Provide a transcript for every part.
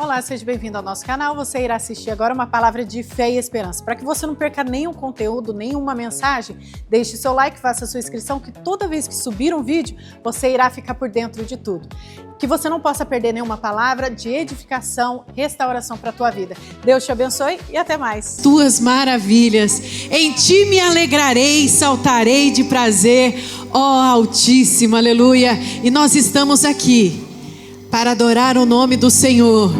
Olá, seja bem-vindo ao nosso canal. Você irá assistir agora uma palavra de fé e esperança. Para que você não perca nenhum conteúdo, nenhuma mensagem, deixe seu like, faça sua inscrição, que toda vez que subir um vídeo, você irá ficar por dentro de tudo. Que você não possa perder nenhuma palavra de edificação, restauração para a tua vida. Deus te abençoe e até mais. Tuas maravilhas, em ti me alegrarei, saltarei de prazer, ó Altíssimo, aleluia. E nós estamos aqui para adorar o nome do Senhor.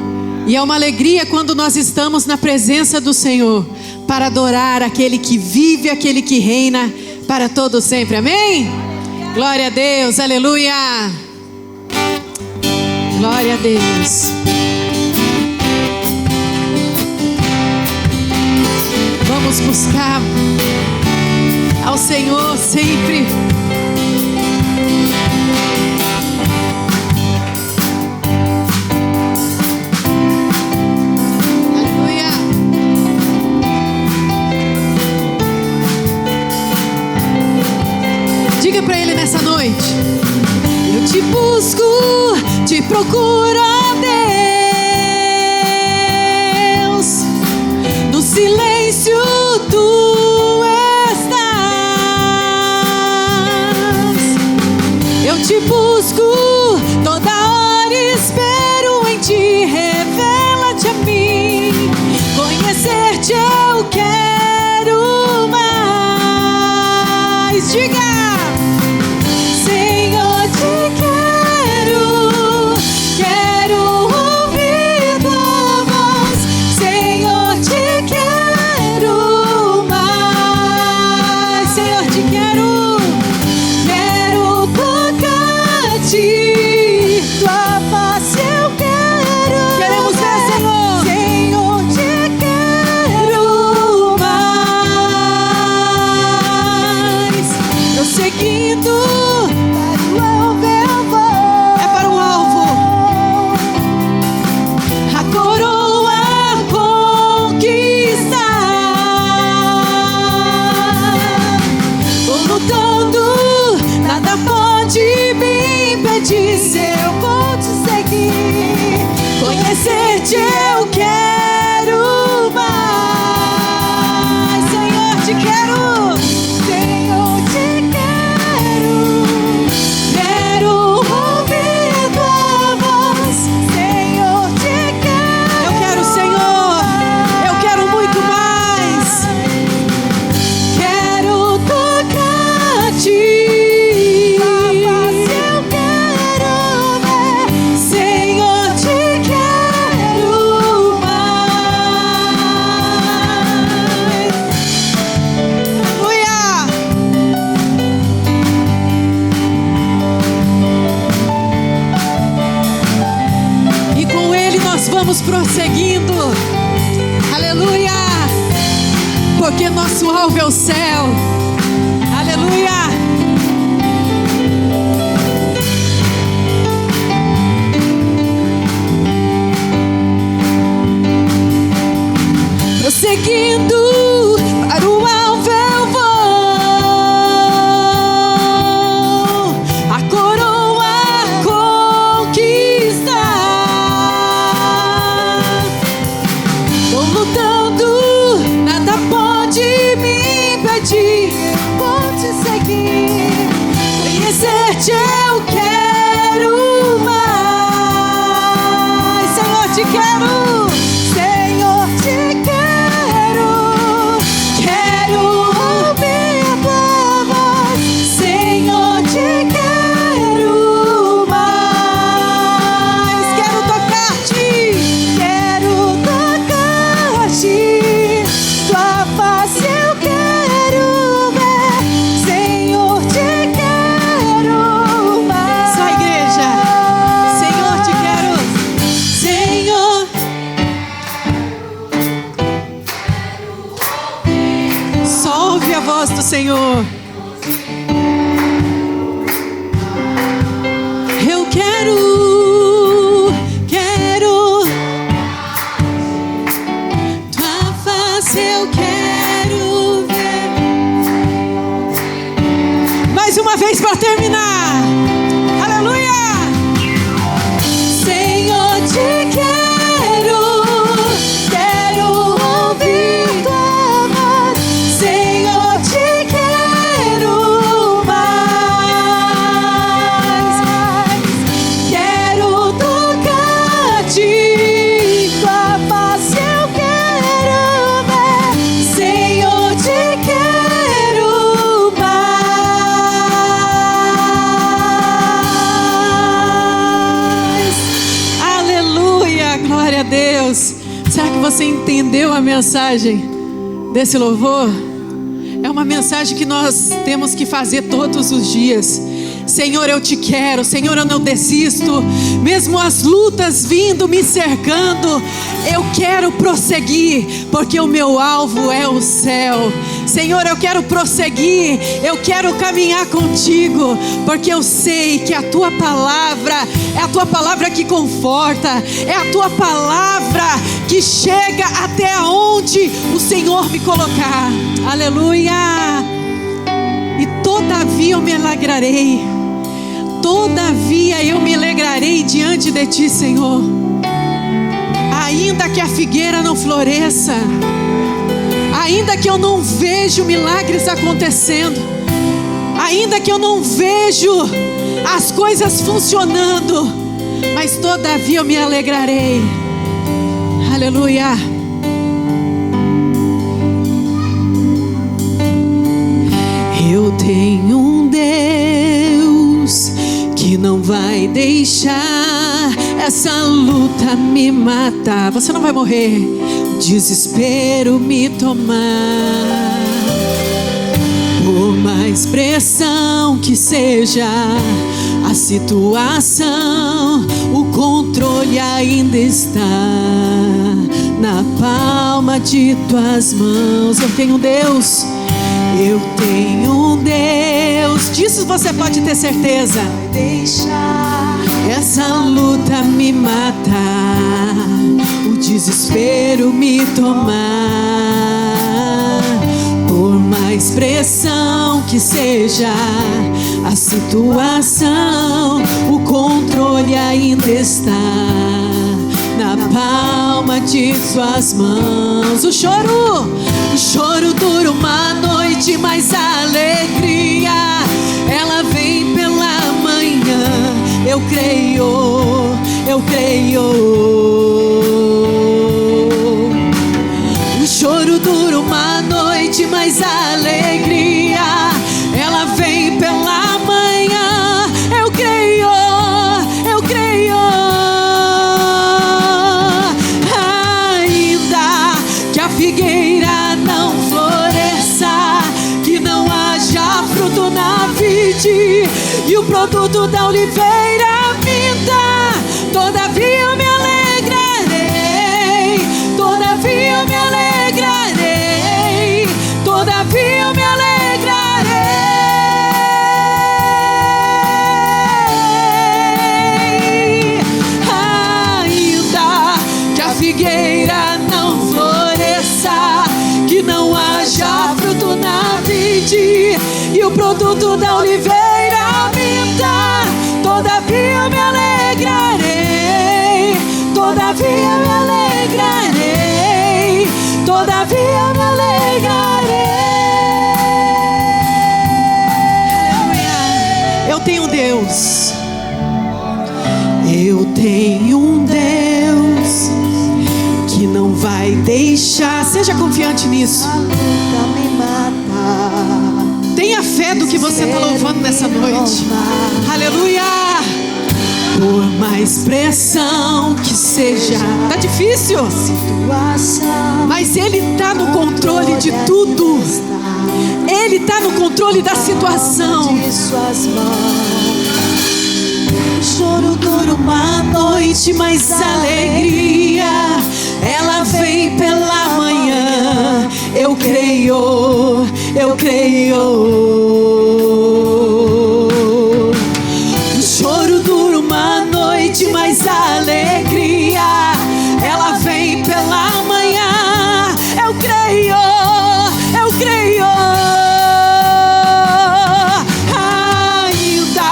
E é uma alegria quando nós estamos na presença do Senhor, para adorar aquele que vive, aquele que reina para todo sempre, amém? Glória a Deus, aleluia. Glória a Deus. Vamos buscar ao Senhor sempre. Aleluia. Diga para Ele nessa noite: eu te busco, te procuro, ó Deus, no silêncio tu estás. Eu te busco, toda hora espero em ti, revela-te a mim, conhecer-te eu quero mais. Diga: conhecer-te eu quero mais. Senhor, te quero. Senhor, te quero. Quero ouvir tua voz. Senhor, te quero. Eu quero, Senhor. Eu quero muito mais. Quero tocar-te. Vamos prosseguindo, aleluia, porque nosso alvo é o céu, aleluia. Prosseguindo para o alvo eu vou, a coroa conquistar. Vou lutando, nada pode me impedir. Vou te seguir, conhecer-te eu quero mais. Senhor, te quero. Senhor, te quero. Quero ouvir a tua voz. Senhor, te quero mais. Quero tocar-te. Quero tocar-te. Tua face eu quero ver. Senhor, te quero mais. Só a igreja. Senhor, te quero. Senhor, só ouve a voz do Senhor. Eu quero tua face, eu quero ver. Mais uma vez para terminar. Aleluia. Senhor, te quero. Glória a Deus. Será que você entendeu a mensagem desse louvor? É uma mensagem que nós temos que fazer todos os dias. Senhor, eu te quero. Senhor, eu não desisto. Mesmo as lutas vindo, me cercando, eu quero prosseguir, porque o meu alvo é o céu. Senhor, eu quero prosseguir, eu quero caminhar contigo, porque eu sei que a tua palavra é a tua palavra que conforta, é a tua palavra que chega até onde o Senhor me colocar. Aleluia! E todavia eu me alegrarei, todavia eu me alegrarei diante de ti, Senhor. Ainda que a figueira não floresça, ainda que eu não vejo milagres acontecendo, ainda que eu não vejo as coisas funcionando, mas todavia eu me alegrarei. Aleluia. Eu tenho um Deus que não vai deixar essa luta me matar. Você não vai morrer. Desespero me tomar. Por mais pressão que seja a situação, o controle ainda está na palma de tuas mãos. Eu tenho um Deus. Eu tenho um Deus, disso você pode ter certeza. Deixar essa luta me matar, o desespero me tomar. Por mais pressão que seja a situação, o controle ainda está na palma de suas mãos. O choro dura uma noite, mas a alegria ela vem pela manhã. Eu creio, eu creio. O choro dura uma noite, mas a alegria ela vem pela manhã. Eu creio, eu creio. Ainda que a figueira não floresça, que não haja fruto na vide e o produto da oliveira minta, todavia eu me alegrarei, todavia eu me alegrarei, todavia eu me alegrarei. Ainda que a figueira não floresça, que não haja fruto na vide e o produto da oliveira minta, todavia eu me alegrarei, todavia eu me alegrarei, todavia eu me alegrarei. Eu tenho um Deus, eu tenho um Deus que não vai deixar. Seja confiante nisso. Tenha fé do que você está louvando nessa noite. Aleluia. Por mais pressão que seja, tá difícil, mas Ele está no controle de tudo. Ele está no controle da situação. O choro dura uma noite, mas a alegria ela vem pela manhã. Eu creio, eu creio. O choro dura uma noite, mas a alegria ela vem pela manhã. Eu creio, eu creio. Ainda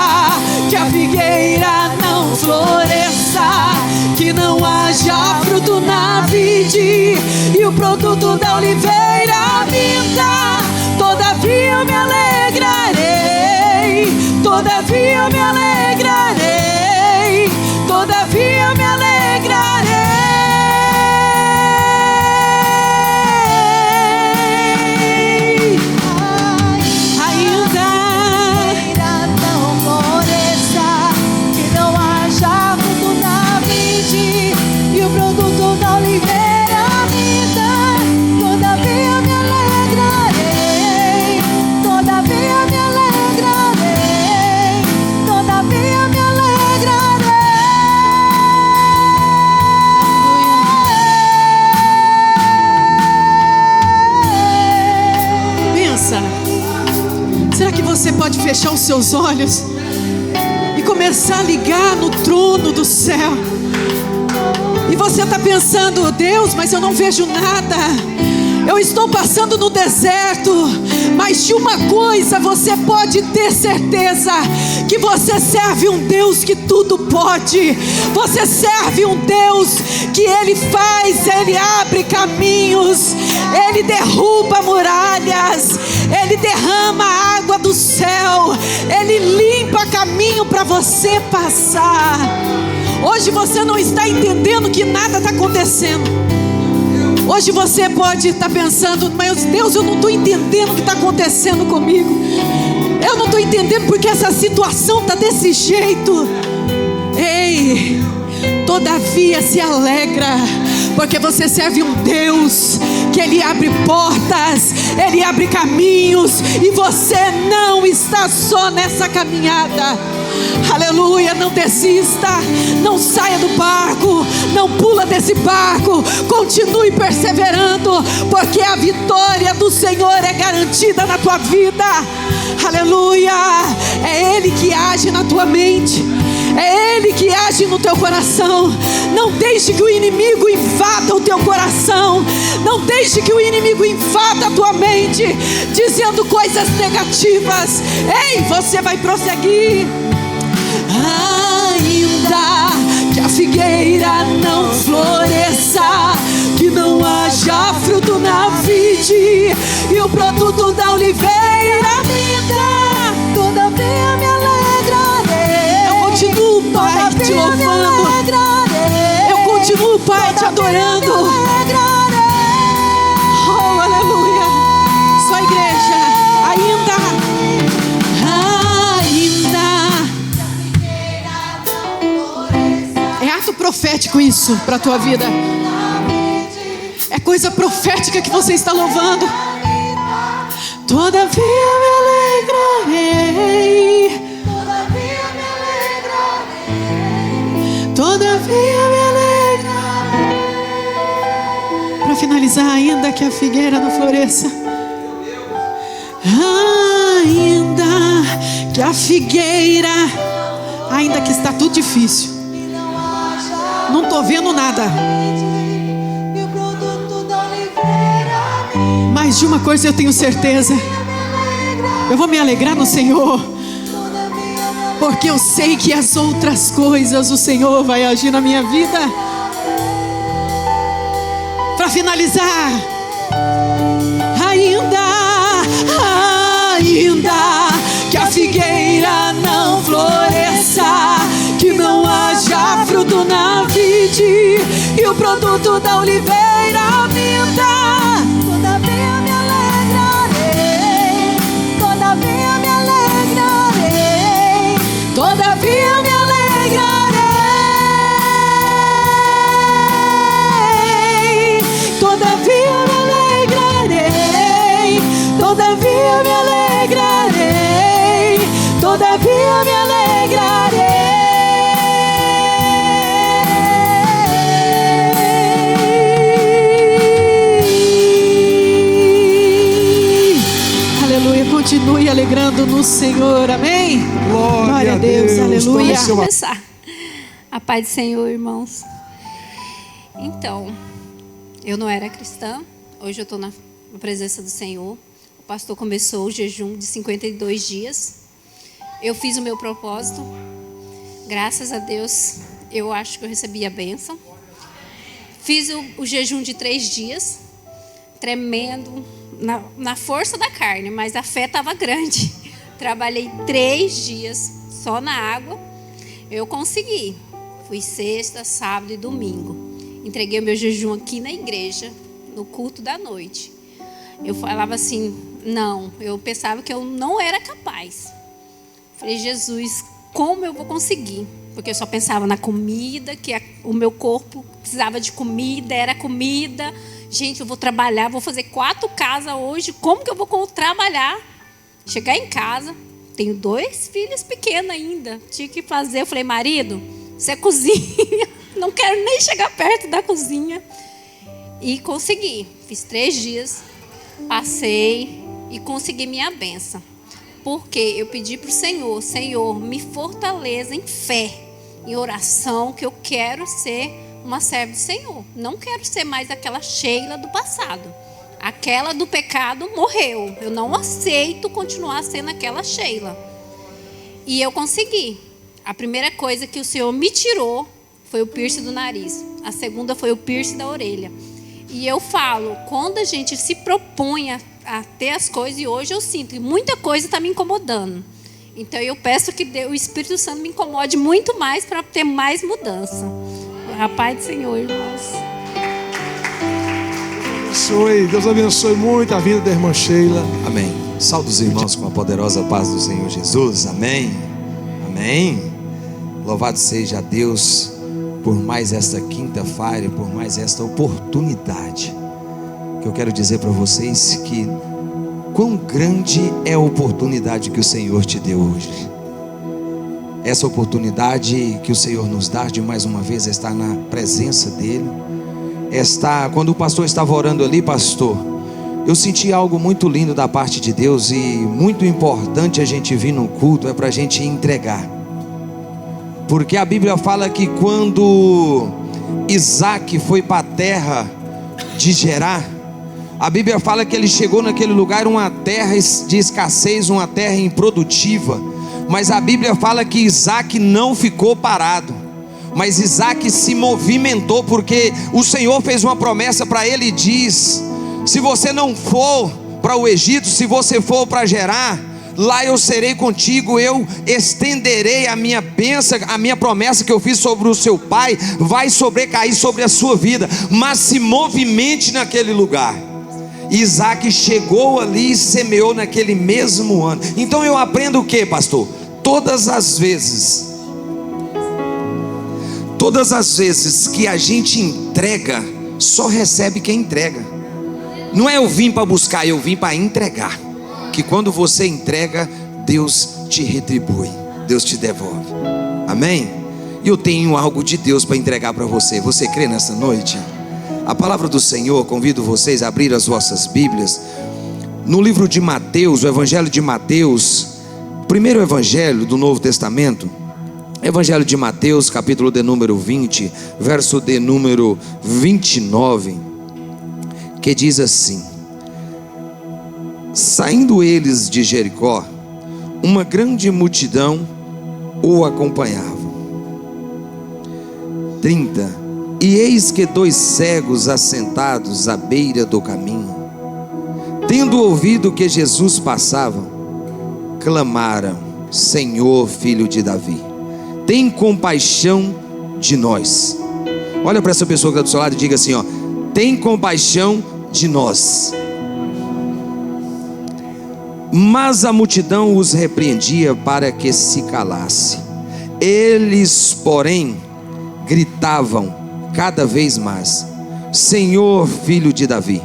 que a figueira não floresça, que não haja fruto na vide e o produto da oliveira minta, todavia eu me alegrarei, todavia eu me alegrarei, todavia eu me alegrarei. Ainda não floresça, que não haja fruto na vide e o produto fechar os seus olhos e começar a ligar no trono do céu. E você está pensando: Deus, mas eu não vejo nada, eu estou passando no deserto. Mas de uma coisa você pode ter certeza: que você serve um Deus que tudo pode. Você serve um Deus que Ele faz, Ele abre caminhos, Ele derruba muralhas, Ele derrama a água do céu, Ele limpa caminho para você passar. Hoje você não está entendendo que nada está acontecendo. Hoje você pode estar pensando: mas Deus, eu não estou entendendo o que está acontecendo comigo. Eu não estou entendendo porque essa situação está desse jeito. Ei, todavia se alegra, porque você serve um Deus que Ele abre portas, Ele abre caminhos, e você não está só nessa caminhada. Aleluia, não desista, não saia do barco, não pula desse barco, continue perseverando, porque a vitória do Senhor é garantida na tua vida. Aleluia, é Ele que age na tua mente, é Ele que age no teu coração. Não deixe que o inimigo invada o teu coração, não deixe que o inimigo invada a tua mente, dizendo coisas negativas. Ei, você vai prosseguir. Ainda que a figueira não floresça, que não haja fruto na vide, e o produto da oliveira minta, todavia me alegrarei. Eu continuo, Pai, te louvando, eu continuo, Pai, te adorando. Oh, aleluia. Só a igreja. Ato profético isso para a tua vida. É coisa profética que você está louvando. Todavia me alegrarei, todavia me alegrarei, todavia me alegrarei. Para finalizar, ainda que a figueira não floresça, ainda que a figueira, ainda que está tudo difícil, não estou vendo nada, mas de uma coisa eu tenho certeza: eu vou me alegrar no Senhor, porque eu sei que as outras coisas o Senhor vai agir na minha vida. Para finalizar, ainda que a figueira não floresça, que não haja fruto na vide, e o produto da oliveira minta, todavia me alegrarei, todavia me alegrarei, todavia me alegrarei, todavia me alegrarei, todavia me alegrarei, todavia me alegrarei. Continue alegrando no Senhor, amém? Glória a Deus, aleluia. Vamos começar. A paz do Senhor, irmãos. Então, eu não era cristã, hoje eu estou na presença do Senhor. O pastor começou o jejum de 52 dias. Eu fiz o meu propósito. Graças a Deus, eu acho que eu recebi a bênção. Fiz o jejum de 3 dias, tremendo, na força da carne, mas a fé estava grande. Trabalhei 3 dias só na água. Eu consegui. Fui sexta, sábado e domingo. Entreguei o meu jejum aqui na igreja, no culto da noite. Eu falava assim, não, eu pensava que eu não era capaz. Falei, Jesus, como eu vou conseguir? Porque eu só pensava na comida, que o meu corpo precisava de comida, era comida. Gente, eu vou trabalhar, vou fazer 4 casas hoje, como que eu vou trabalhar? Chegar em casa, tenho 2 filhos pequenos ainda, tinha que fazer. Eu falei, marido, você cozinha, não quero nem chegar perto da cozinha. E consegui, fiz 3 dias, passei e consegui minha bênção. Porque eu pedi para o Senhor: Senhor, me fortaleça em fé, em oração, que eu quero ser uma serva do Senhor. Não quero ser mais aquela Sheila do passado. Aquela do pecado morreu. Eu não aceito continuar sendo aquela Sheila. E eu consegui. A primeira coisa que o Senhor me tirou foi o piercing do nariz. A segunda foi o piercing da orelha. E eu falo, quando a gente se propõe a ter as coisas, e hoje eu sinto que muita coisa está me incomodando. Então eu peço que o Espírito Santo me incomode muito mais para ter mais mudança. A paz do Senhor, irmãos. Deus abençoe muito a vida da irmã Sheila. Amém. Saúde os irmãos com a poderosa paz do Senhor Jesus. Amém. Amém. Louvado seja Deus por mais esta quinta-feira, por mais esta oportunidade. Que eu quero dizer para vocês que quão grande é a oportunidade que o Senhor te deu hoje. Essa oportunidade que o Senhor nos dá de mais uma vez estar na presença dEle. Quando o pastor estava orando ali, pastor, eu senti algo muito lindo da parte de Deus. E muito importante a gente vir no culto é para a gente entregar. Porque a Bíblia fala que quando Isaac foi para a terra de Gerar, a Bíblia fala que ele chegou naquele lugar, uma terra de escassez, uma terra improdutiva. Mas a Bíblia fala que Isaac não ficou parado, mas Isaac se movimentou, porque o Senhor fez uma promessa para ele e diz: se você não for para o Egito, se você for para Gerar, lá eu serei contigo, eu estenderei a minha bênção, a minha promessa que eu fiz sobre o seu pai, vai sobrecair sobre a sua vida, mas se movimente naquele lugar. Isaac chegou ali e semeou naquele mesmo ano. Então eu aprendo o que, pastor? Todas as vezes que a gente entrega, só recebe quem entrega. Não é eu vim para buscar, eu vim para entregar. Que quando você entrega, Deus te retribui, Deus te devolve. Amém? E eu tenho algo de Deus para entregar para você. Você crê nessa noite? A palavra do Senhor, convido vocês a abrir as vossas Bíblias no livro de Mateus, o Evangelho de Mateus, primeiro evangelho do Novo Testamento, Evangelho de Mateus, capítulo de número 20, verso de número 29, que diz assim: saindo eles de Jericó, uma grande multidão o acompanhava. 30. E eis que 2 cegos assentados à beira do caminho, tendo ouvido que Jesus passava, clamaram: Senhor, filho de Davi, tem compaixão de nós. Olha para essa pessoa que está do seu lado e diga assim, ó: tem compaixão de nós. Mas a multidão os repreendia para que se calasse. Eles, porém, gritavam cada vez mais: Senhor, filho de Davi,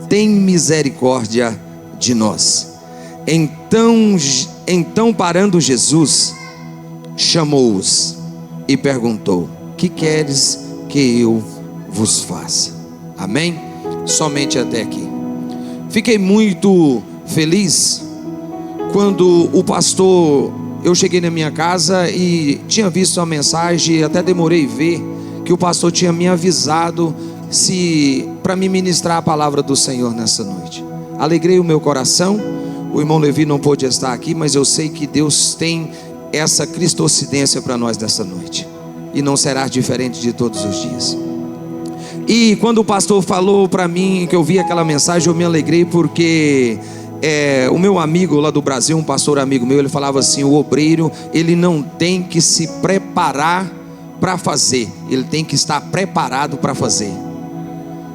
tem misericórdia de nós. Então parando Jesus, chamou-os e perguntou: que queres que eu vos faça? Amém? Somente até aqui. Fiquei muito feliz quando o pastor, eu cheguei na minha casa e tinha visto a mensagem, até demorei a ver que o pastor tinha me avisado para me ministrar a palavra do Senhor nessa noite. Alegrei o meu coração. O irmão Levi não pôde estar aqui, mas eu sei que Deus tem essa cristocidência para nós nessa noite, e não será diferente de todos os dias. E quando o pastor falou para mim que eu vi aquela mensagem, eu me alegrei, porque o meu amigo lá do Brasil, um pastor amigo meu, ele falava assim: o obreiro, ele não tem que se preparar para fazer, ele tem que estar preparado para fazer.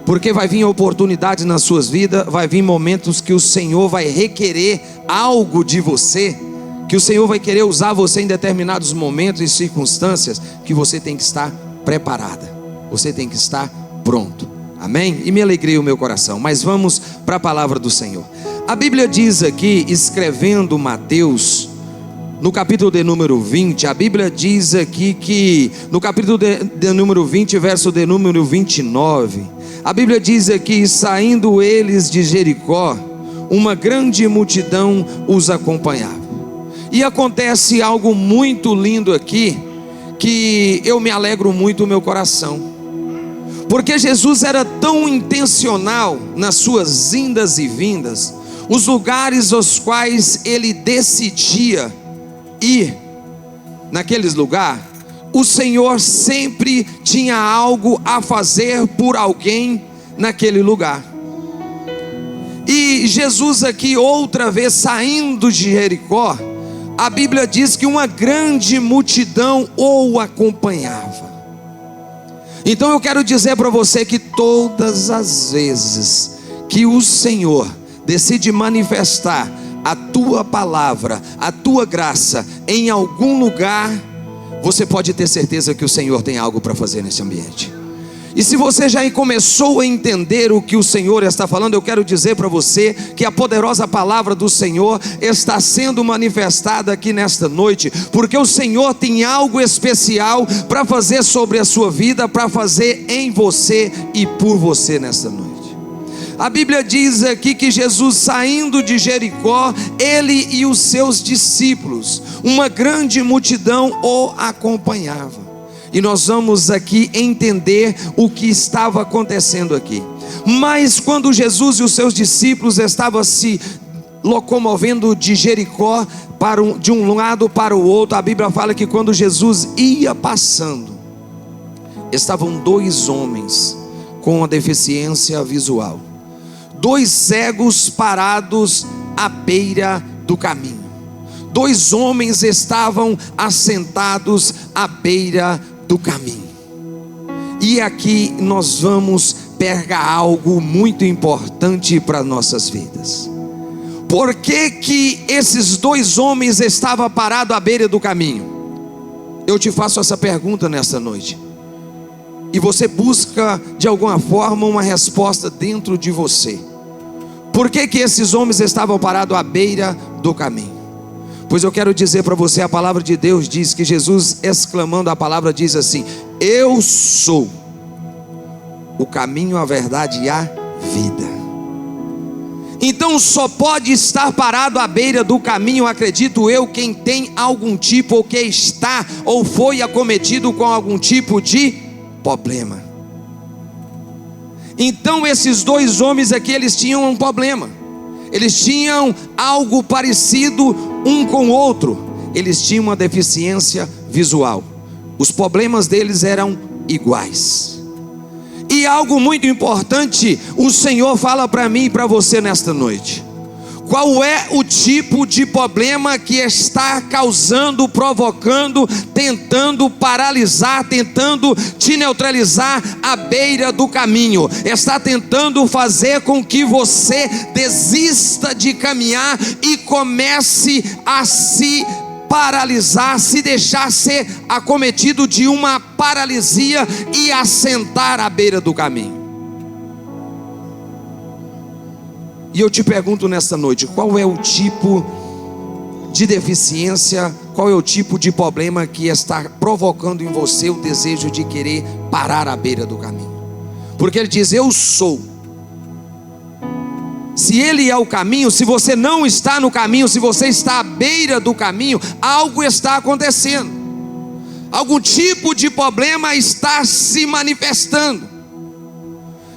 Porque vai vir oportunidades nas suas vidas, vai vir momentos que o Senhor vai requerer algo de você, que o Senhor vai querer usar você em determinados momentos e circunstâncias, que você tem que estar preparada, você tem que estar pronto. Amém? E me alegrei o meu coração. Mas vamos para a palavra do Senhor. A Bíblia diz aqui, escrevendo Mateus, no capítulo de número 20, a Bíblia diz aqui que no capítulo de número 20, verso de número 29, a Bíblia diz aqui: saindo eles de Jericó, uma grande multidão os acompanhava. E acontece algo muito lindo aqui, que eu me alegro muito no meu coração. Porque Jesus era tão intencional nas suas indas e vindas, os lugares aos quais ele decidia ir, naqueles lugares, o Senhor sempre tinha algo a fazer por alguém naquele lugar. E Jesus aqui, outra vez saindo de Jericó, a Bíblia diz que uma grande multidão o acompanhava. Então eu quero dizer para você que todas as vezes que o Senhor decide manifestar a tua palavra, a tua graça em algum lugar, você pode ter certeza que o Senhor tem algo para fazer nesse ambiente. E se você já começou a entender o que o Senhor está falando, eu quero dizer para você que a poderosa palavra do Senhor está sendo manifestada aqui nesta noite, porque o Senhor tem algo especial para fazer sobre a sua vida, para fazer em você e por você nesta noite. A Bíblia diz aqui que Jesus, saindo de Jericó, ele e os seus discípulos, uma grande multidão o acompanhava. E nós vamos aqui entender o que estava acontecendo aqui. Mas quando Jesus e os seus discípulos estavam se locomovendo de Jericó de um lado para o outro, a Bíblia fala que quando Jesus ia passando, estavam dois homens com uma deficiência visual, dois cegos parados à beira do caminho. Dois homens estavam assentados à beira do caminho. E aqui nós vamos pegar algo muito importante para nossas vidas. Por que que esses dois homens estavam parados à beira do caminho? Eu te faço essa pergunta nesta noite, e você busca de alguma forma uma resposta dentro de você. Por que que esses homens estavam parados à beira do caminho? Pois eu quero dizer para você, a palavra de Deus diz que Jesus, exclamando a palavra, diz assim: eu sou o caminho, a verdade e a vida. Então só pode estar parado à beira do caminho, acredito eu, quem tem algum tipo, ou que está ou foi acometido com algum tipo de problema. Então esses dois homens aqui, eles tinham um problema. Eles tinham algo parecido um com o outro. Eles tinham uma deficiência visual. Os problemas deles eram iguais. E algo muito importante, o Senhor fala para mim e para você nesta noite. Qual é o tipo de problema que está causando, provocando, tentando paralisar, tentando te neutralizar à beira do caminho? Está tentando fazer com que você desista de caminhar e comece a se paralisar, se deixar ser acometido de uma paralisia e assentar à beira do caminho. E eu te pergunto nesta noite, qual é o tipo de deficiência, qual é o tipo de problema que está provocando em você o desejo de querer parar à beira do caminho? Porque ele diz: eu sou. Se ele é o caminho, se você não está no caminho, se você está à beira do caminho, algo está acontecendo. Algum tipo de problema está se manifestando.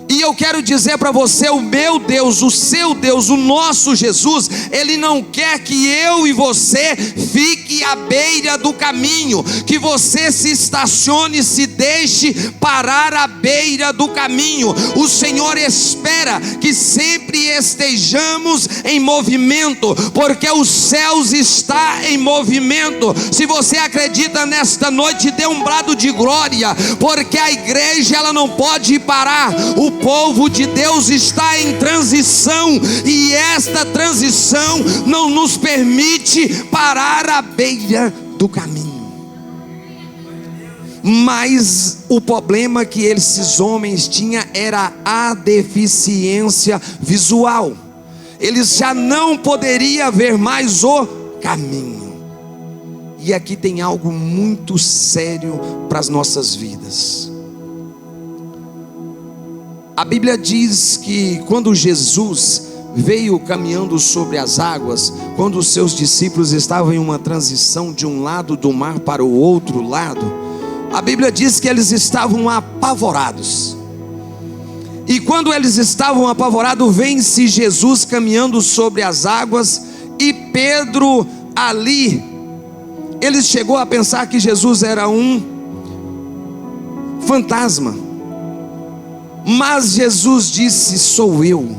E eu quero dizer para você, o meu Deus, o seu Deus, o nosso Jesus, Ele não quer que eu e você fique à beira do caminho, que você se estacione, se deixe parar à beira do caminho. O Senhor espera que sempre estejamos em movimento, porque os céus estão em movimento. Se você acredita nesta noite, dê um brado de glória, porque a igreja ela não pode parar. O povo de Deus está em transição, e esta transição não nos permite parar à beira do caminho. Mas o problema que esses homens tinham era a deficiência visual. Eles já não poderiam ver mais o caminho. E aqui tem algo muito sério para as nossas vidas. A Bíblia diz que quando Jesus veio caminhando sobre as águas, quando os seus discípulos estavam em uma transição de um lado do mar para o outro lado, a Bíblia diz que eles estavam apavorados. E quando eles estavam apavorados, vem-se Jesus caminhando sobre as águas, e Pedro ali, ele chegou a pensar que Jesus era um fantasma. Mas Jesus disse: sou eu.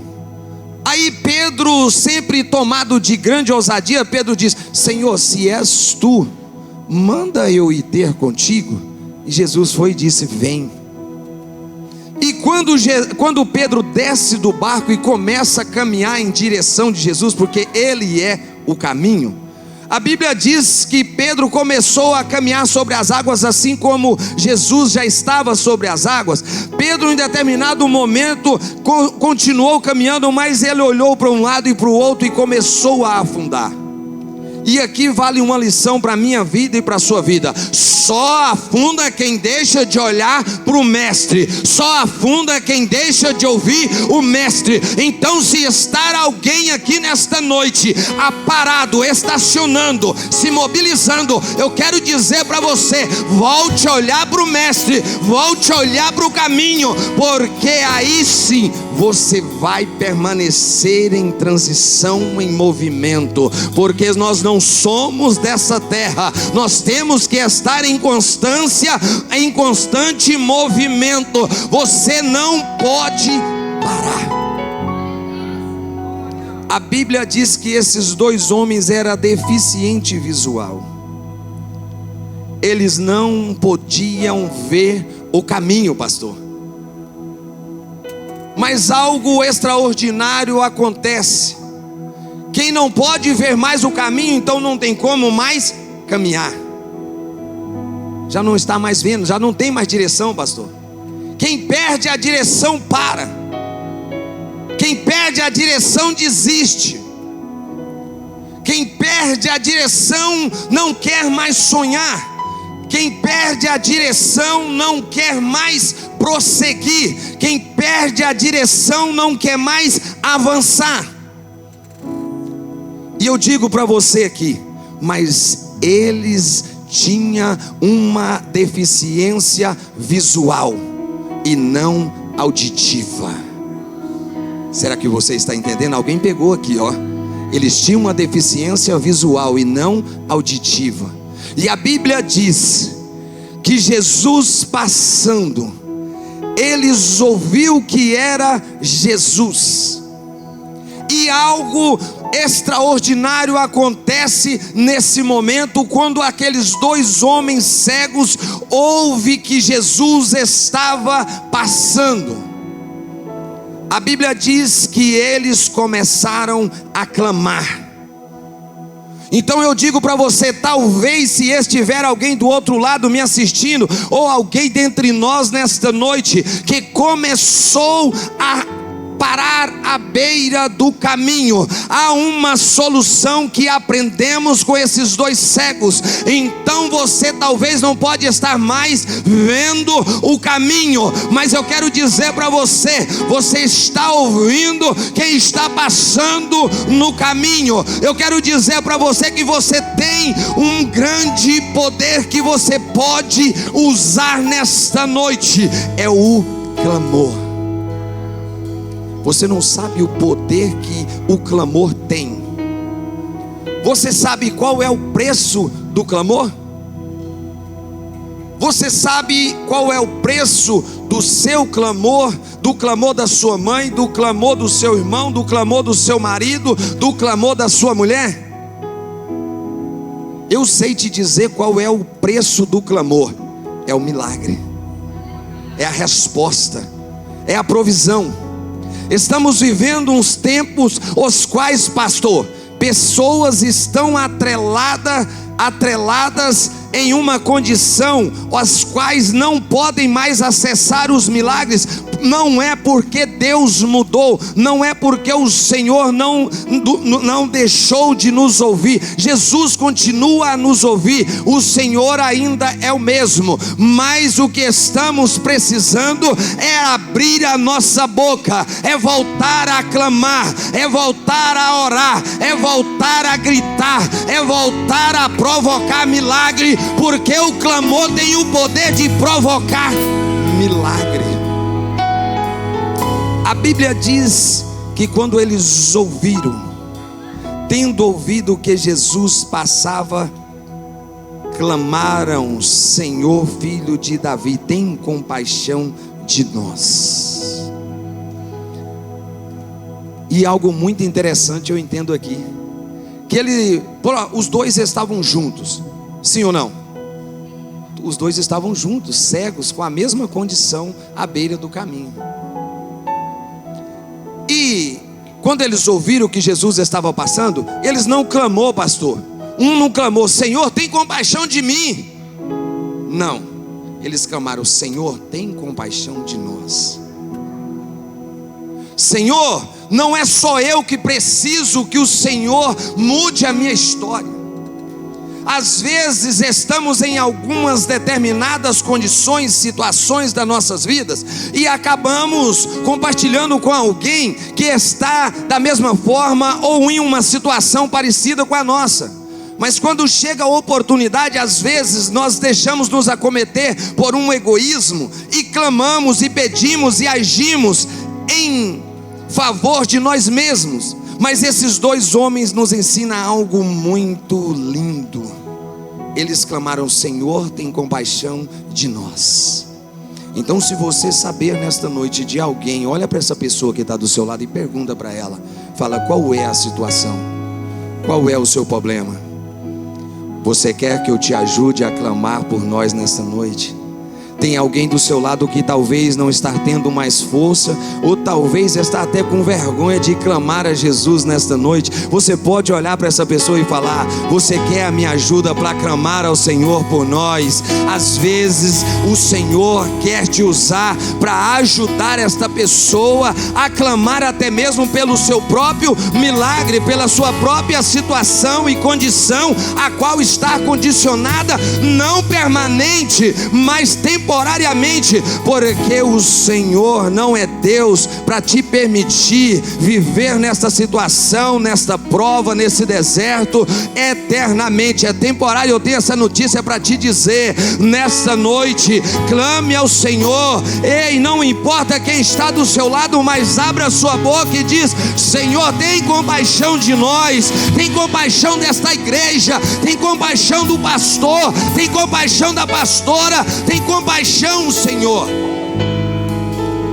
Aí Pedro, sempre tomado de grande ousadia, Pedro diz: Senhor, se és tu, manda eu ir ter contigo. E Jesus foi e disse: vem. E quando Pedro desce do barco e começa a caminhar em direção de Jesus, porque ele é o caminho, a Bíblia diz que Pedro começou a caminhar sobre as águas, assim como Jesus já estava sobre as águas. Pedro, em determinado momento, continuou caminhando, mas ele olhou para um lado e para o outro e começou a afundar. E aqui vale uma lição para a minha vida e para a sua vida: só afunda quem deixa de olhar para o mestre, só afunda quem deixa de ouvir o mestre. Então, se estar alguém aqui nesta noite parado, estacionando, se mobilizando, eu quero dizer para você: volte a olhar para o mestre, volte a olhar para o caminho, porque aí sim você vai permanecer em transição, em movimento, porque nós não somos dessa terra, nós temos que estar em constância, em constante movimento. Você não pode parar. A Bíblia diz que esses dois homens eram deficiente visual, eles não podiam ver o caminho, pastor. Mas algo extraordinário acontece. Quem não pode ver mais o caminho, então não tem como mais caminhar. Já não está mais vendo, já não tem mais direção, pastor. Quem perde a direção para. Quem perde a direção desiste. Quem perde a direção não quer mais sonhar. Quem perde a direção não quer mais prosseguir. Quem perde a direção não quer mais avançar. E eu digo para você aqui, mas eles tinham uma deficiência visual e não auditiva. Será que você está entendendo? Alguém pegou aqui, ó. Eles tinham uma deficiência visual e não auditiva. E a Bíblia diz que Jesus passando, eles ouviram que era Jesus. E algo extraordinário acontece nesse momento, quando aqueles dois homens cegos ouvem que Jesus estava passando. A Bíblia diz que eles começaram a clamar. Então eu digo para você, talvez se estiver alguém do outro lado me assistindo, ou alguém dentre nós nesta noite, que começou a parar à beira do caminho, há uma solução que aprendemos com esses dois cegos. Então você talvez não pode estar mais vendo o caminho, mas eu quero dizer para você, você está ouvindo quem está passando no caminho. Eu quero dizer para você que você tem um grande poder que você pode usar nesta noite, é o clamor. Você não sabe o poder que o clamor tem. Você sabe qual é o preço do clamor? Você sabe qual é o preço do seu clamor, do clamor da sua mãe, do clamor do seu irmão, do clamor do seu marido, do clamor da sua mulher? Eu sei te dizer qual é o preço do clamor. É o milagre, é a resposta, é a provisão. Estamos vivendo uns tempos os quais, pastor, pessoas estão atreladas em uma condição as quais não podem mais acessar os milagres. Não é porque Deus mudou, não é porque o Senhor não deixou de nos ouvir. Jesus continua a nos ouvir, o Senhor ainda é o mesmo, mas o que estamos precisando é abrir a nossa boca, é voltar a clamar, é voltar a orar, é voltar a gritar, é voltar a provocar milagre, porque o clamor tem o poder de provocar milagre. A Bíblia diz que quando eles ouviram, tendo ouvido que Jesus passava, clamaram: Senhor, filho de Davi, tem compaixão de nós. E algo muito interessante eu entendo aqui, que os dois estavam juntos, sim ou não? Os dois estavam juntos, cegos, com a mesma condição, à beira do caminho. E quando eles ouviram que Jesus estava passando, eles não clamou, pastor. Um não clamou: Senhor, tem compaixão de mim. Não, eles clamaram: Senhor, tem compaixão de nós. Senhor, não é só eu que preciso que o Senhor mude a minha história. Às vezes estamos em algumas determinadas condições, situações das nossas vidas, e acabamos compartilhando com alguém que está da mesma forma ou em uma situação parecida com a nossa. Mas quando chega a oportunidade, às vezes nós deixamos nos acometer por um egoísmo e clamamos e pedimos e agimos em favor de nós mesmos. Mas esses dois homens nos ensinam algo muito lindo. Eles clamaram: Senhor, tem compaixão de nós. Então, se você saber nesta noite de alguém, olha para essa pessoa que está do seu lado e pergunta para ela, fala: qual é a situação? Qual é o seu problema? Você quer que eu te ajude a clamar por nós nesta noite? Tem alguém do seu lado que talvez não está tendo mais força, ou talvez está até com vergonha de clamar a Jesus nesta noite. Você pode olhar para essa pessoa e falar: você quer a minha ajuda para clamar ao Senhor por nós? Às vezes o Senhor quer te usar para ajudar esta pessoa a clamar até mesmo pelo seu próprio milagre, pela sua própria situação e condição, a qual está condicionada, não permanente, mas temporariamente, porque o Senhor não é Deus para te permitir viver nesta situação, nesta prova, nesse deserto eternamente. É temporário. Eu tenho essa notícia para te dizer nesta noite: clame ao Senhor. Ei, não importa quem está do seu lado, mas abra sua boca e diz: Senhor, tem compaixão de nós, tem compaixão desta igreja, tem compaixão do pastor, tem compaixão da pastora, tem compaixão, Senhor,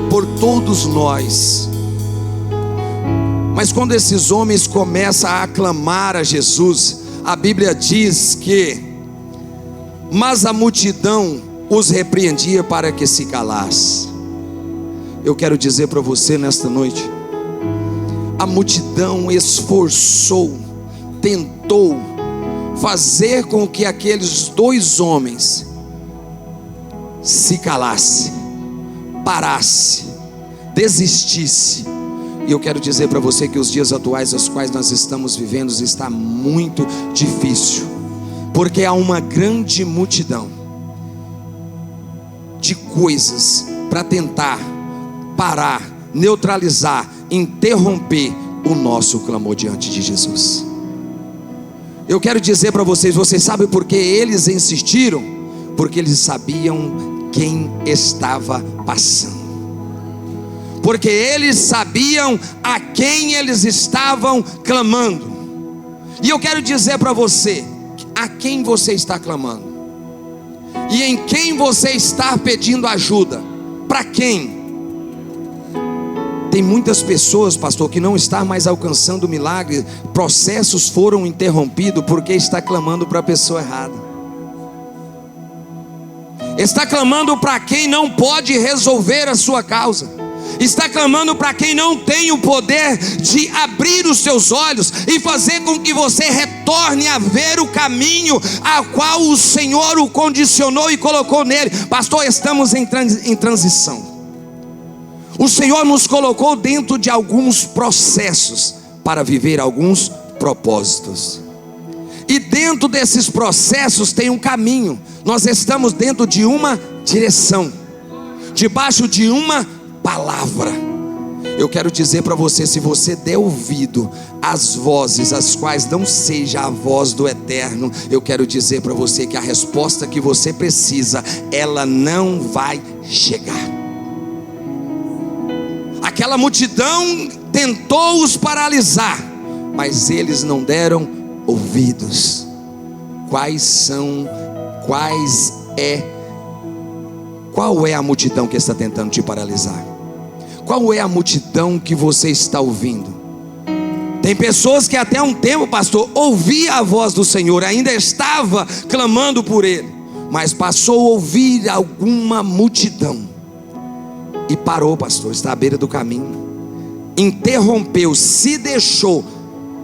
por todos nós. Mas quando esses homens começam a aclamar a Jesus, a Bíblia diz que: mas a multidão os repreendia para que se calasse. Eu quero dizer para você nesta noite, a multidão esforçou, tentou fazer com que aqueles dois homens se calasse, parasse, desistisse. E eu quero dizer para você que os dias atuais os quais nós estamos vivendo está muito difícil, porque há uma grande multidão de coisas para tentar parar, neutralizar, interromper o nosso clamor diante de Jesus. Eu quero dizer para vocês, vocês sabem por que eles insistiram? Porque eles sabiam quem estava passando, porque eles sabiam a quem eles estavam clamando. E eu quero dizer para você, a quem você está clamando, e em quem você está pedindo ajuda, para quem? Tem muitas pessoas, pastor, que não estão mais alcançando milagre, processos foram interrompidos porque está clamando para a pessoa errada. Está clamando para quem não pode resolver a sua causa. Está clamando para quem não tem o poder de abrir os seus olhos e fazer com que você retorne a ver o caminho a qual o Senhor o condicionou e colocou nele. Pastor, estamos em transição. O Senhor nos colocou dentro de alguns processos para viver alguns propósitos. E dentro desses processos tem um caminho. Nós estamos dentro de uma direção, debaixo de uma palavra. Eu quero dizer para você, se você der ouvido às vozes as quais não seja a voz do Eterno, eu quero dizer para você que a resposta que você precisa, ela não vai chegar. Aquela multidão tentou os paralisar, mas eles não deram ouvidos. Qual é a multidão que está tentando te paralisar? Qual é a multidão que você está ouvindo? Tem pessoas que até um tempo, pastor, ouvia a voz do Senhor, ainda estava clamando por Ele, mas passou a ouvir alguma multidão e parou, pastor, está à beira do caminho, interrompeu, se deixou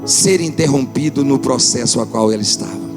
ser interrompido no processo a qual ele estava.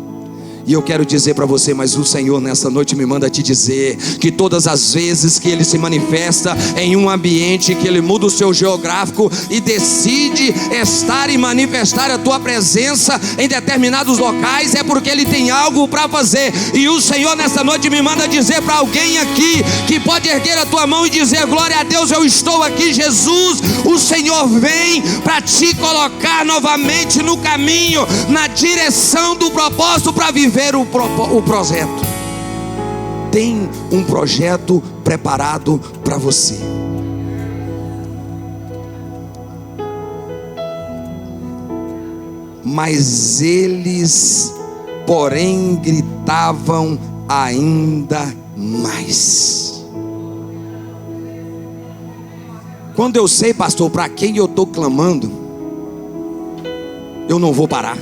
E eu quero dizer para você, mas o Senhor nessa noite me manda te dizer que todas as vezes que Ele se manifesta em um ambiente, que Ele muda o seu geográfico e decide estar e manifestar a tua presença em determinados locais, é porque Ele tem algo para fazer. E o Senhor nessa noite me manda dizer para alguém aqui que pode erguer a tua mão e dizer: glória a Deus, eu estou aqui, Jesus. O Senhor vem para te colocar novamente no caminho, na direção do propósito, para viver o projeto. Tem um projeto preparado para você. Mas eles, porém, gritavam ainda mais. Quando eu sei, pastor, para quem eu estou clamando, eu não vou parar.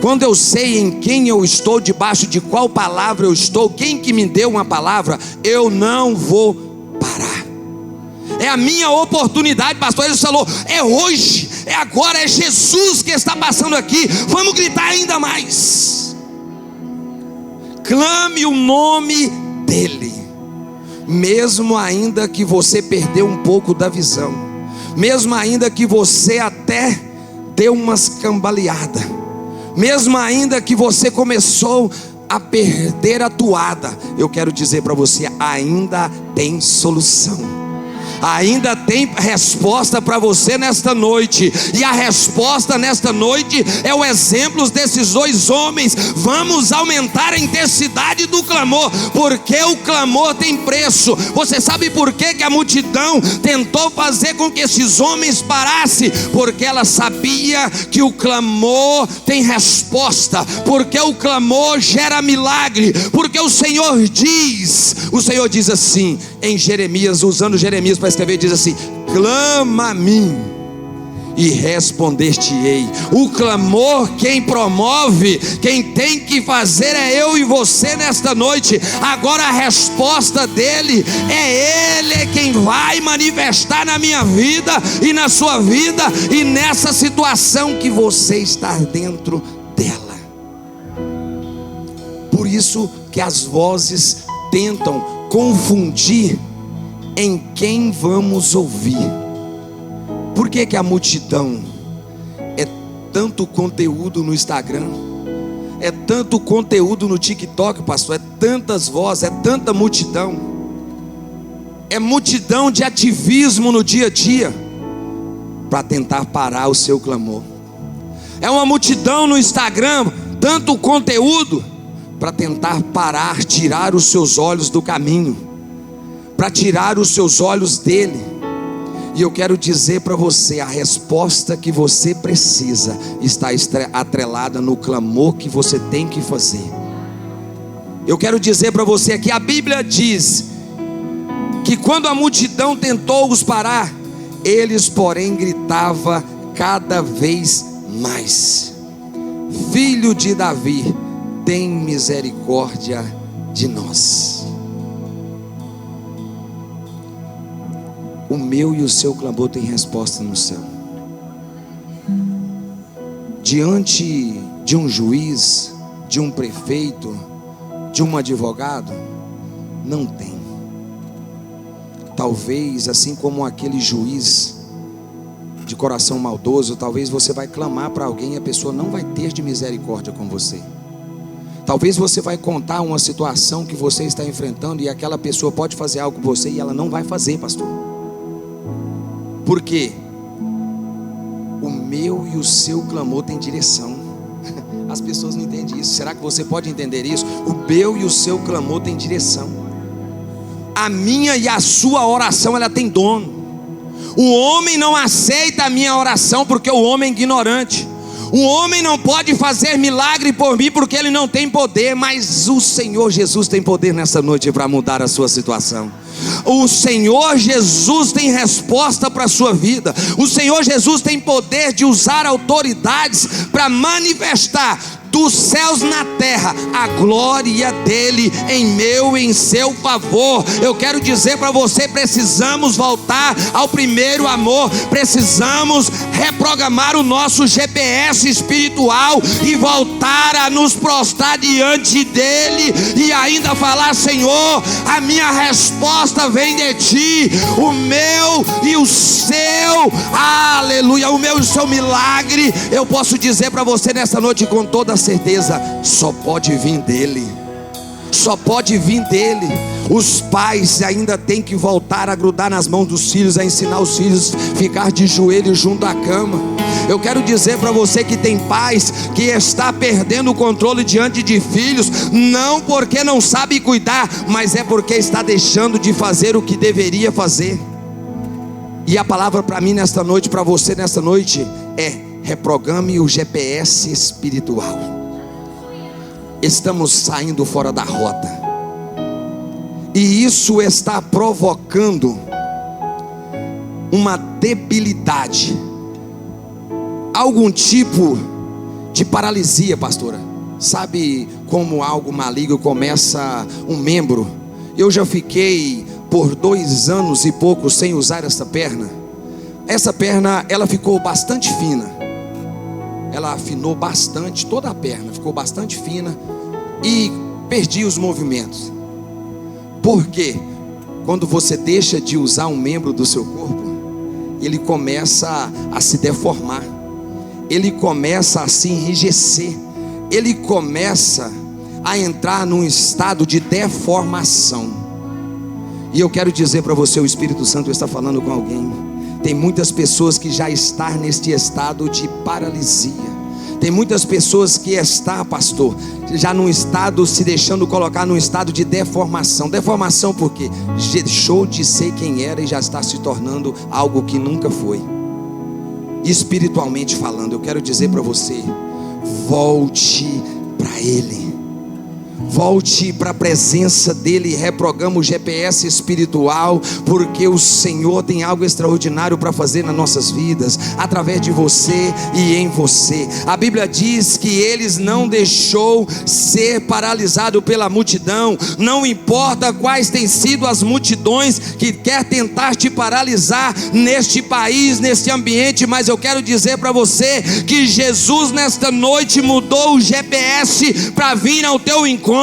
Quando eu sei em quem eu estou, debaixo de qual palavra eu estou, quem que me deu uma palavra, eu não vou parar. É a minha oportunidade, pastor. Ele falou: é hoje, é agora, é Jesus que está passando aqui. Vamos gritar ainda mais. Clame o nome dEle, mesmo ainda que você perdeu um pouco da visão, mesmo ainda que você até deu umas cambaleadas, mesmo ainda que você começou a perder a toada, eu quero dizer para você, ainda tem solução. Ainda tem resposta para você nesta noite. E a resposta nesta noite é o exemplo desses dois homens. Vamos aumentar a intensidade do clamor, porque o clamor tem preço. Você sabe por que a multidão tentou fazer com que esses homens parassem? Porque ela sabia que o clamor tem resposta, porque o clamor gera milagre, porque o Senhor diz assim em Jeremias, usando Jeremias para escrever, diz assim: clama a mim e responder-te-ei. O clamor, quem promove, quem tem que fazer é eu e você nesta noite. Agora a resposta dele é Ele quem vai manifestar na minha vida e na sua vida, e nessa situação que você está dentro dela. Por isso que as vozes tentam confundir em quem vamos ouvir. Por que a multidão é tanto conteúdo no Instagram, é tanto conteúdo no TikTok, pastor, é tantas vozes, é tanta multidão, é multidão de ativismo no dia a dia para tentar parar o seu clamor. É uma multidão no Instagram, tanto conteúdo para tentar parar, tirar os seus olhos do caminho, para tirar os seus olhos dele. E eu quero dizer para você, a resposta que você precisa está atrelada no clamor que você tem que fazer. Eu quero dizer para você que a Bíblia diz que quando a multidão tentou os parar, eles porém gritavam cada vez mais: Filho de Davi, tem misericórdia de nós. O meu e o seu clamor tem resposta no céu. Diante de um juiz, de um prefeito, de um advogado, não tem. talvez, assim como aquele juiz de coração maldoso, talvez você vai clamar para alguém e a pessoa não vai ter de misericórdia com você. Talvez você vai contar uma situação que você está enfrentando e aquela pessoa pode fazer algo por você e ela não vai fazer, pastor. Por quê? O meu e o seu clamor tem direção. As pessoas não entendem isso. Será que você pode entender isso? O meu e o seu clamor tem direção. A minha e a sua oração, ela tem dono. O homem não aceita a minha oração porque o homem é ignorante. O homem não pode fazer milagre por mim porque ele não tem poder. Mas o Senhor Jesus tem poder nessa noite para mudar a sua situação. O Senhor Jesus tem resposta para a sua vida. O Senhor Jesus tem poder de usar autoridades para manifestar dos céus na terra a glória dele em meu e em seu favor. Eu quero dizer para você, precisamos voltar ao primeiro amor. Precisamos reprogramar o nosso GPS espiritual e voltar a nos prostrar diante dele e ainda falar: Senhor, a minha resposta vem de ti. O meu e o seu, aleluia, o meu e o seu milagre, eu posso dizer para você nessa noite com toda certeza, só pode vir dele. Só pode vir dele. Os pais ainda têm que voltar a grudar nas mãos dos filhos, a ensinar os filhos a ficar de joelhos junto à cama. Eu quero dizer para você que tem pais que está perdendo o controle diante de filhos, não porque não sabe cuidar, mas é porque está deixando de fazer o que deveria fazer. E a palavra para mim nesta noite, para você nesta noite, é: reprograme o GPS espiritual. Estamos saindo fora da rota, e isso está provocando uma debilidade, algum tipo de paralisia, pastora. Sabe como algo maligno começa um membro? Eu já fiquei por 2 anos e pouco sem usar essa perna. Essa perna, ela ficou bastante fina. Ela afinou bastante, toda a perna ficou bastante fina e perdi os movimentos. Por quê? Quando você deixa de usar um membro do seu corpo, ele começa a se deformar, ele começa a se enrijecer, ele começa a entrar num estado de deformação. E eu quero dizer para você, o Espírito Santo está falando com alguém. Tem muitas pessoas que já estão neste estado de paralisia. Tem muitas pessoas que estão, pastor, já num estado, se deixando colocar num estado de deformação. Deformação porque deixou de ser quem era e já está se tornando algo que nunca foi. Espiritualmente falando, eu quero dizer para você: volte para Ele. Volte para a presença dele e reprograma o GPS espiritual, porque o Senhor tem algo extraordinário para fazer nas nossas vidas, através de você e em você. A Bíblia diz que eles não deixou ser paralisado pela multidão. Não importa quais têm sido as multidões que quer tentar te paralisar neste país, neste ambiente, mas eu quero dizer para você que Jesus nesta noite mudou o GPS para vir ao teu encontro,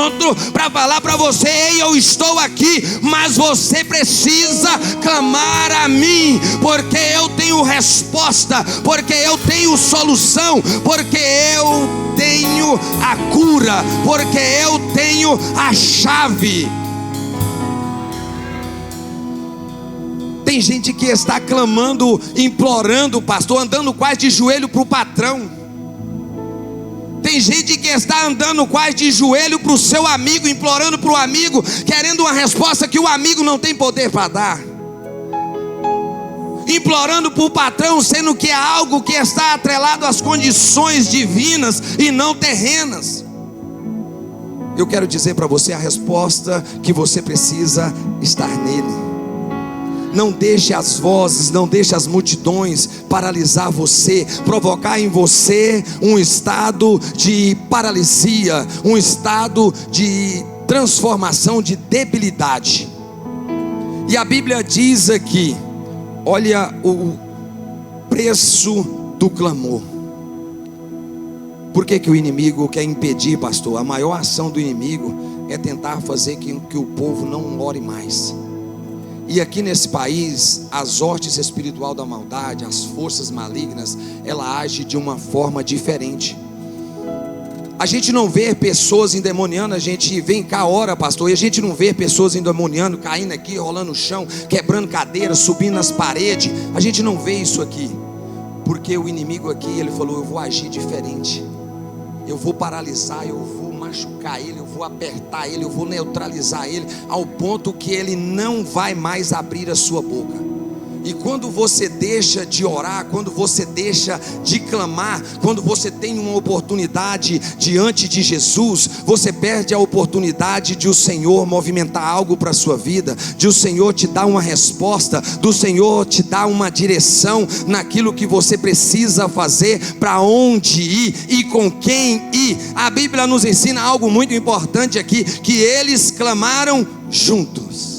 para falar para você: ei, eu estou aqui, mas você precisa clamar a mim, porque eu tenho resposta, porque eu tenho solução, porque eu tenho a cura, porque eu tenho a chave. Tem gente que está clamando, implorando, pastor, andando quase de joelho para o patrão. Tem gente que está andando quase de joelho para o seu amigo, implorando para o amigo, querendo uma resposta que o amigo não tem poder para dar. Implorando para o patrão, sendo que é algo que está atrelado às condições divinas e não terrenas. Eu quero dizer para você a resposta que você precisa estar nele. Não deixe as vozes, não deixe as multidões paralisar você, provocar em você um estado de paralisia, um estado de transformação, de debilidade. E a Bíblia diz aqui, olha o preço do clamor. Por que o inimigo quer impedir, pastor? A maior ação do inimigo é tentar fazer com que o povo não ore mais. E aqui nesse país, as hostes espiritual da maldade, as forças malignas, ela age de uma forma diferente. A gente não vê pessoas endemoniando, a gente vem cá, ora, pastor, e a gente não vê pessoas endemoniando, caindo aqui, rolando no chão, quebrando cadeiras, subindo nas paredes. A gente não vê isso aqui, porque o inimigo aqui, ele falou: eu vou agir diferente, eu vou paralisar, eu vou machucar ele, eu vou apertar ele, eu vou neutralizar ele, ao ponto que ele não vai mais abrir a sua boca. E quando você deixa de orar, quando você deixa de clamar, quando você tem uma oportunidade diante de Jesus, você perde a oportunidade de o Senhor movimentar algo para a sua vida, de o Senhor te dar uma resposta, do Senhor te dar uma direção naquilo que você precisa fazer, para onde ir e com quem ir. A Bíblia nos ensina algo muito importante aqui, que eles clamaram juntos.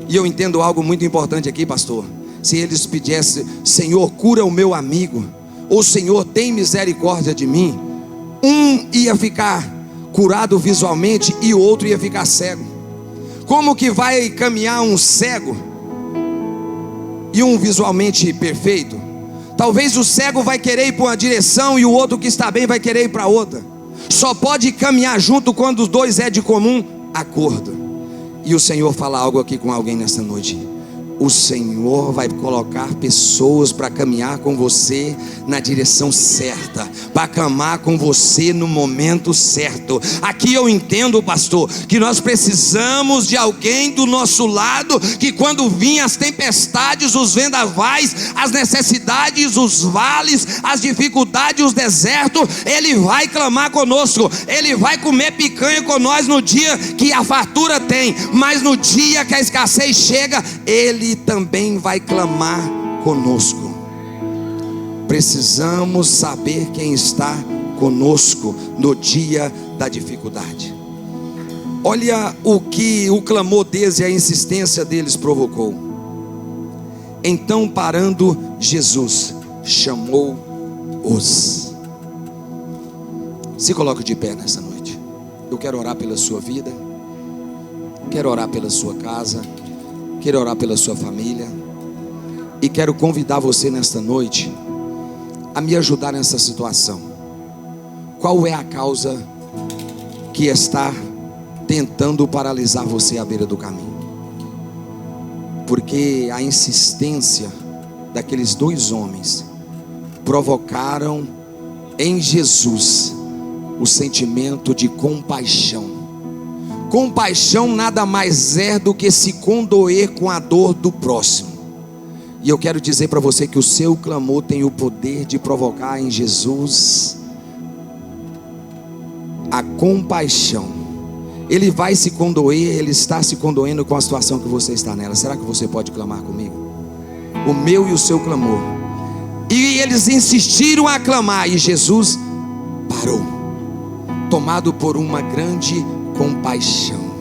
E eu entendo algo muito importante aqui, pastor. Se eles pedissem: Senhor, cura o meu amigo, ou Senhor, tem misericórdia de mim, um ia ficar curado visualmente e o outro ia ficar cego. Como que vai caminhar um cego e um visualmente perfeito? Talvez o cego vai querer ir para uma direção e o outro que está bem vai querer ir para outra. Só pode caminhar junto quando os dois é de comum acordo. E o Senhor fala algo aqui com alguém nessa noite. O Senhor vai colocar pessoas para caminhar com você na direção certa, para caminhar com você no momento certo. Aqui eu entendo, pastor, que nós precisamos de alguém do nosso lado, que quando vinham as tempestades, os vendavais, as necessidades, os vales, as dificuldades, os desertos, ele vai clamar conosco. Ele vai comer picanha com nós no dia que a fartura tem, mas no dia que a escassez chega, ele também vai clamar conosco. Precisamos saber quem está conosco no dia da dificuldade. Olha o que o clamor deles e a insistência deles provocou. Então, parando, Jesus chamou-os. Se coloque de pé nessa noite. Eu quero orar pela sua vida, quero orar pela sua casa, quero orar pela sua família, e quero convidar você nesta noite a me ajudar nessa situação. Qual é a causa que está tentando paralisar você à beira do caminho? Porque a insistência daqueles dois homens provocaram em Jesus o sentimento de compaixão. Compaixão nada mais é do que se condoer com a dor do próximo. E eu quero dizer para você que o seu clamor tem o poder de provocar em Jesus a compaixão. Ele vai se condoer, ele está se condoendo com a situação que você está nela. Será que você pode clamar comigo? O meu e o seu clamor. E eles insistiram a clamar, e Jesus parou, tomado por uma grande compaixão.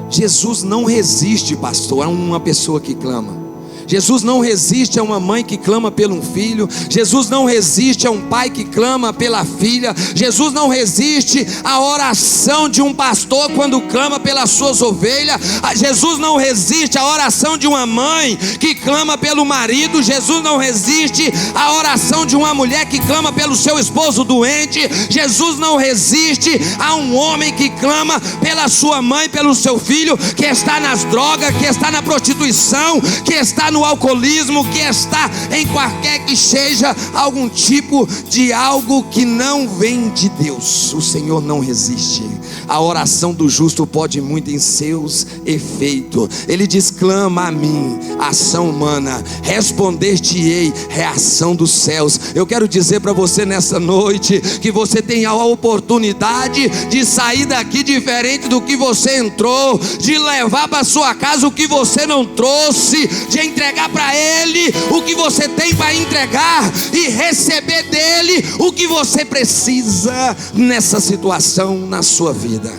Jesus não resiste, pastor, a uma pessoa que clama. Jesus não resiste a uma mãe que clama pelo um filho. Jesus não resiste a um pai que clama pela filha. Jesus não resiste à oração de um pastor quando clama pelas suas ovelhas. Jesus não resiste à oração de uma mãe que clama pelo marido. Jesus não resiste à oração de uma mulher que clama pelo seu esposo doente. Jesus não resiste a um homem que clama pela sua mãe, pelo seu filho que está nas drogas, que está na prostituição, que está no alcoolismo, que está em qualquer que seja algum tipo de algo que não vem de Deus. O Senhor não resiste. A oração do justo pode muito em seus efeitos. Ele diz: clama a mim, ação humana, responder-te-ei, reação dos céus. Eu quero dizer para você nessa noite que você tem a oportunidade de sair daqui diferente do que você entrou, de levar para sua casa o que você não trouxe, de entregar para Ele o que você tem para entregar e receber dele o que você precisa nessa situação na sua vida.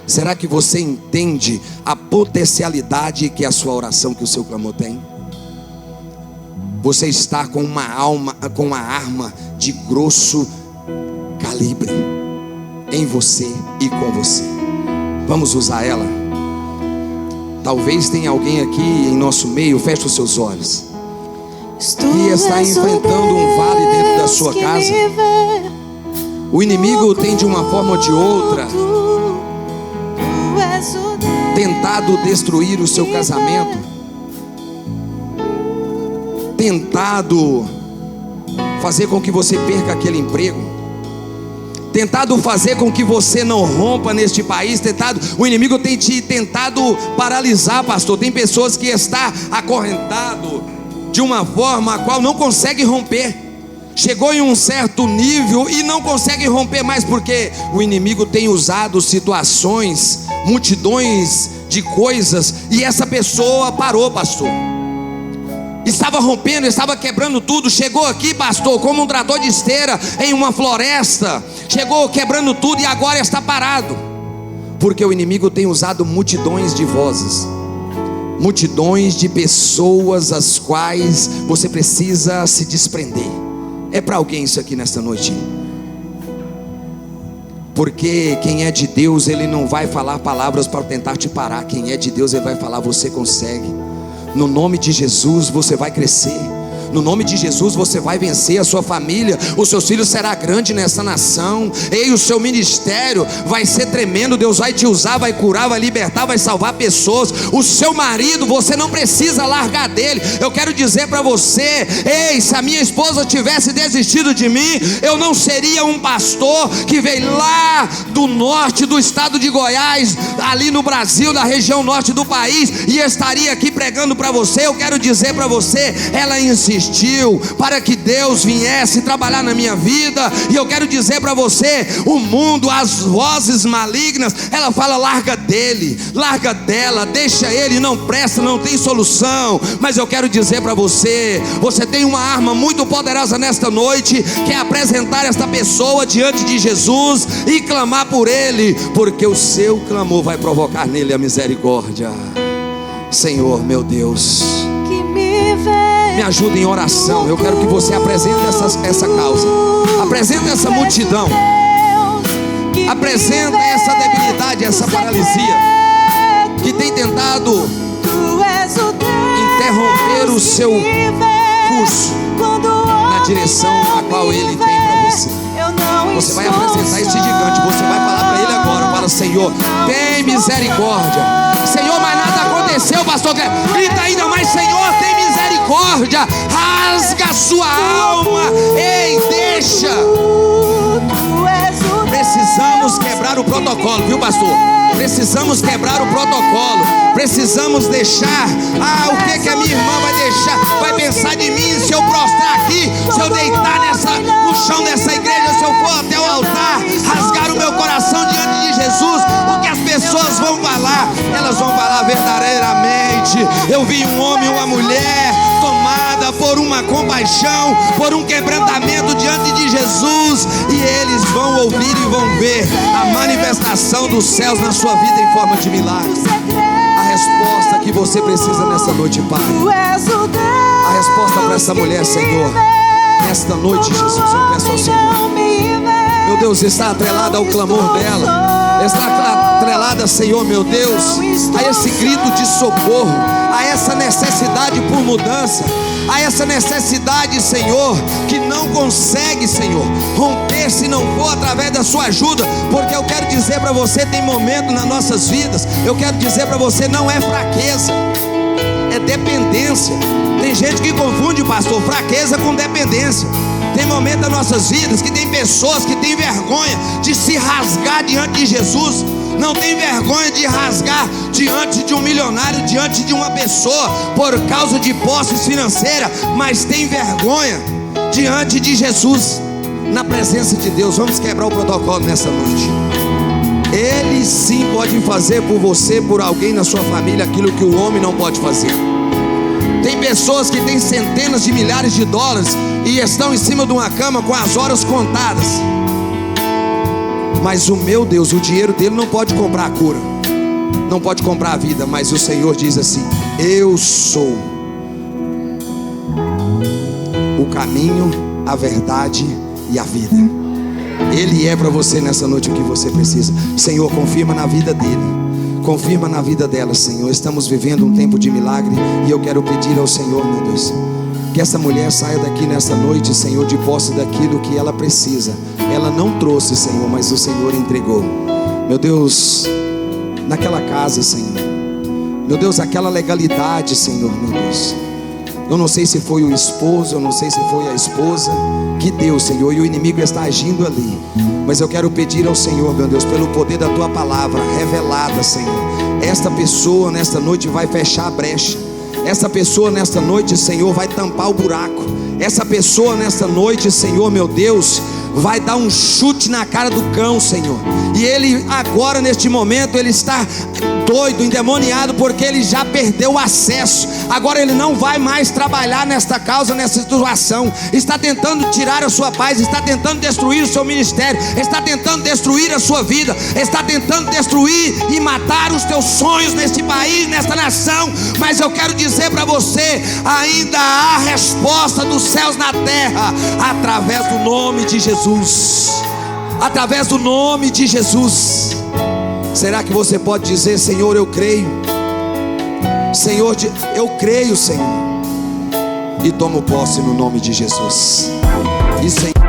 Será que você entende a potencialidade que a sua oração, que o seu clamor tem? Você está com uma arma de grosso calibre em você e com você. Vamos usar ela? Talvez tenha alguém aqui em nosso meio, feche os seus olhos, que está enfrentando um vale dentro da sua casa. O inimigo tem de uma forma ou de outra tentado destruir o seu casamento, tentado fazer com que você perca aquele emprego, tentado fazer com que você não rompa neste país, o inimigo tem tentado paralisar, pastor. Tem pessoas que estão acorrentado de uma forma a qual não consegue romper. Chegou em um certo nível e não consegue romper mais, porque o inimigo tem usado situações, multidões de coisas, e essa pessoa parou, pastor. Estava rompendo, estava quebrando tudo. Chegou aqui, pastor, como um trator de esteira em uma floresta. Chegou quebrando tudo e agora está parado, porque o inimigo tem usado multidões de vozes, multidões de pessoas as quais você precisa se desprender. É para alguém isso aqui nesta noite? Porque quem é de Deus, ele não vai falar palavras para tentar te parar. Quem é de Deus, ele vai falar: você consegue. No nome de Jesus você vai crescer. No nome de Jesus você vai vencer. A sua família, os seus filhos será grande nessa nação. Ei, o seu ministério vai ser tremendo. Deus vai te usar, vai curar, vai libertar, vai salvar pessoas. O seu marido, você não precisa largar dele. Eu quero dizer para você: ei, se a minha esposa tivesse desistido de mim, eu não seria um pastor que veio lá do norte do estado de Goiás, ali no Brasil, na região norte do país, e estaria aqui pregando para você. Eu quero dizer para você, ela insistiu para que Deus viesse trabalhar na minha vida. E eu quero dizer para você, o mundo, as vozes malignas, ela fala: larga dele, larga dela, deixa ele, não presta, não tem solução. Mas eu quero dizer para você, você tem uma arma muito poderosa nesta noite, que é apresentar esta pessoa diante de Jesus e clamar por ele, porque o seu clamor vai provocar nele a misericórdia. Senhor, meu Deus, me ajuda em oração. Eu quero que você apresente essa causa, apresente essa multidão, apresenta essa debilidade, essa paralisia que tem tentado interromper o seu curso na direção a qual ele tem para você. Você vai apresentar esse gigante, você vai falar para ele agora: fala: Senhor, tem misericórdia. Senhor, mas nada aconteceu, pastor. Grita ainda mais: Senhor, tem misericórdia. Rasga a sua alma. Ei, deixa. Precisamos quebrar o protocolo, viu, pastor? Precisamos quebrar o protocolo. Precisamos deixar. O que a minha irmã vai deixar? Vai pensar de mim se eu prostrar aqui, se eu deitar no chão dessa igreja, se eu for até o altar, rasgar o meu coração diante de Jesus? O que as pessoas vão falar? Elas vão falar verdadeiramente: eu vi um homem e uma mulher tomada por uma compaixão, por um quebrantamento diante de Jesus, e eles vão ouvir e vão ver a manifestação dos céus na sua vida em forma de milagre. A resposta que você precisa nessa noite, Pai, a resposta para essa mulher, Senhor, nesta noite, Jesus, eu peço ao Senhor, meu Deus, está atrelada ao clamor dela, está atrelada, Senhor, meu Deus, a esse grito de socorro, a essa necessidade por mudança, a essa necessidade, Senhor, que não consegue, Senhor, romper se não for através da sua ajuda. Porque eu quero dizer para você, tem momento nas nossas vidas, eu quero dizer para você, não é fraqueza, é dependência. Tem gente que confunde, pastor, fraqueza com dependência. Tem momento nas nossas vidas que tem pessoas que têm vergonha de se rasgar diante de Jesus. Não tem vergonha de rasgar diante de um milionário, diante de uma pessoa, por causa de posses financeiras, mas tem vergonha diante de Jesus, na presença de Deus. Vamos quebrar o protocolo nessa noite. Ele sim pode fazer por você, por alguém na sua família, aquilo que o homem não pode fazer. Tem pessoas que têm centenas de milhares de dólares e estão em cima de uma cama com as horas contadas, mas o meu Deus, o dinheiro dele não pode comprar a cura, não pode comprar a vida. Mas o Senhor diz assim: eu sou o caminho, a verdade e a vida. Ele é para você nessa noite o que você precisa. Senhor, confirma na vida dele, Confirma na vida dela, Senhor. Estamos vivendo um tempo de milagre e eu quero pedir ao Senhor, meu Deus, que essa mulher saia daqui nessa noite, Senhor, de posse daquilo que ela precisa. Ela não trouxe, Senhor, mas o Senhor entregou. Meu Deus, naquela casa, Senhor, meu Deus, aquela legalidade, Senhor, meu Deus, eu não sei se foi o esposo, eu não sei se foi a esposa que deu, Senhor, e o inimigo está agindo ali, mas eu quero pedir ao Senhor, meu Deus, pelo poder da Tua palavra revelada, Senhor, esta pessoa nesta noite vai fechar a brecha. Essa pessoa nesta noite, Senhor, vai tampar o buraco. Essa pessoa nesta noite, Senhor, meu Deus, vai dar um chute na cara do cão, Senhor. E ele agora, neste momento, ele está doido, endemoniado, porque ele já perdeu o acesso. Agora ele não vai mais trabalhar nesta causa, nessa situação. Está tentando tirar a sua paz, está tentando destruir o seu ministério, está tentando destruir a sua vida, está tentando destruir e matar os teus sonhos neste país, nesta nação. Mas eu quero dizer para você, ainda há resposta dos céus na terra, através do nome de Jesus. Através do nome de Jesus. Será que você pode dizer: Senhor, eu creio, Senhor, eu creio, Senhor, e tomo posse no nome de Jesus. E Senhor,